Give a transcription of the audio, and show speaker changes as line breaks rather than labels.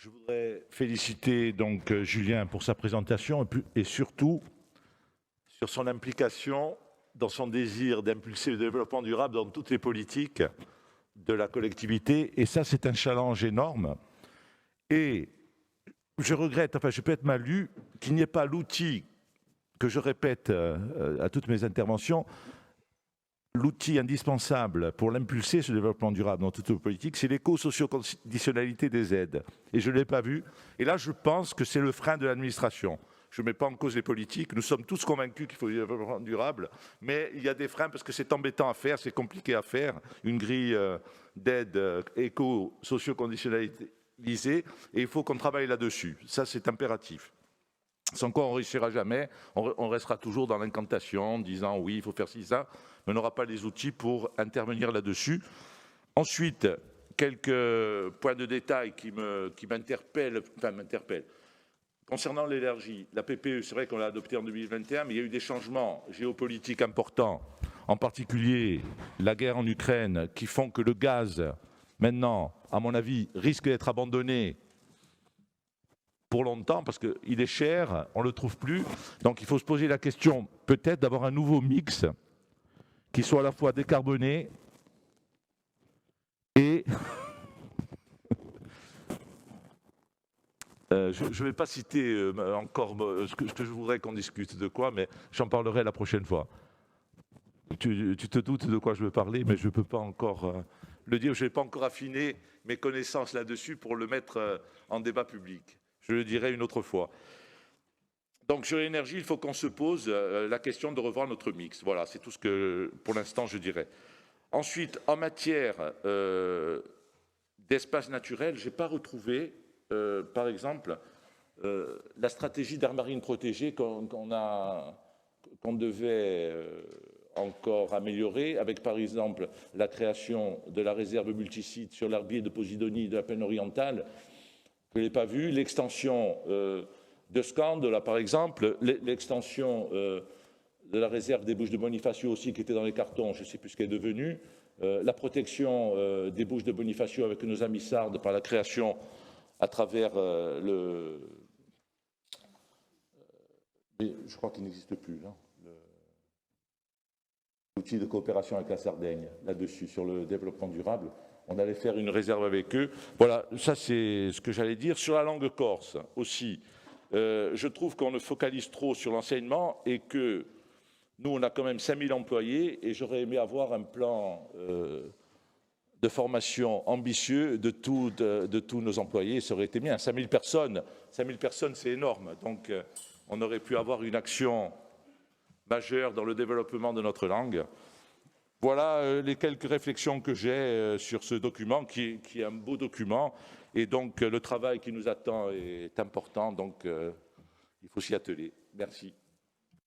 Je voudrais féliciter donc Julien pour sa présentation et surtout sur son implication dans son désir d'impulser le développement durable dans toutes les politiques de la collectivité. Et ça, c'est un challenge énorme. Et je regrette, enfin je peux être mal lu, qu'il n'y ait pas l'outil que je répète à toutes mes interventions. L'outil indispensable pour l'impulser, ce développement durable dans toutes nos politiques, c'est l'éco-socio-conditionnalité des aides. Et je ne l'ai pas vu. Et là, je pense que c'est le frein de l'administration. Je ne mets pas en cause les politiques. Nous sommes tous convaincus qu'il faut du développement durable, mais il y a des freins parce que c'est embêtant à faire, c'est compliqué à faire. Une grille d'aide éco-socio-conditionnalisée, et il faut qu'on travaille là-dessus. Ça, c'est impératif. Sans quoi on ne réussira jamais, on restera toujours dans l'incantation, en disant oui, il faut faire ci, ça, mais on n'aura pas les outils pour intervenir là-dessus. Ensuite, quelques points de détail qui m'interpellent. Concernant l'énergie, la PPE, c'est vrai qu'on l'a adoptée en 2021, mais il y a eu des changements géopolitiques importants, en particulier la guerre en Ukraine, qui font que le gaz, maintenant, à mon avis, risque d'être abandonné pour longtemps, parce qu'il est cher, on ne le trouve plus. Donc il faut se poser la question, peut-être, d'avoir un nouveau mix qui soit à la fois décarboné et... je ne vais pas citer encore ce que je voudrais qu'on discute de quoi, mais j'en parlerai la prochaine fois. Tu te doutes de quoi je veux parler, mais je ne peux pas encore le dire. Je n'ai pas encore affiné mes connaissances là-dessus pour le mettre en débat public. Je le dirai une autre fois. Donc sur l'énergie, il faut qu'on se pose la question de revoir notre mix. Voilà, c'est tout ce que pour l'instant je dirais. Ensuite, en matière d'espace naturel, je n'ai pas retrouvé, par exemple, la stratégie d'aire marine protégée qu'on devait encore améliorer, avec par exemple la création de la réserve multisite sur l'herbier de Posidonie de la plaine orientale. Je ne l'ai pas vu, l'extension de Scande, là par exemple, l'extension de la réserve des Bouches de Bonifacio aussi qui était dans les cartons, je ne sais plus ce qu'elle est devenu, la protection des Bouches de Bonifacio avec nos amis sardes par la création à travers je crois qu'il n'existe plus, l'outil de coopération avec la Sardaigne, là-dessus, sur le développement durable. On allait faire une réserve avec eux. Voilà, ça c'est ce que j'allais dire. Sur la langue corse aussi, je trouve qu'on ne focalise trop sur l'enseignement et que nous, on a quand même 5000 employés et j'aurais aimé avoir un plan de formation ambitieux de tous nos employés. Ça aurait été bien. 5000 personnes, c'est énorme. Donc, on aurait pu avoir une action majeure dans le développement de notre langue. Voilà les quelques réflexions que j'ai sur ce document, qui est un beau document. Et donc, le travail qui nous attend est important. Donc, il faut s'y atteler. Merci.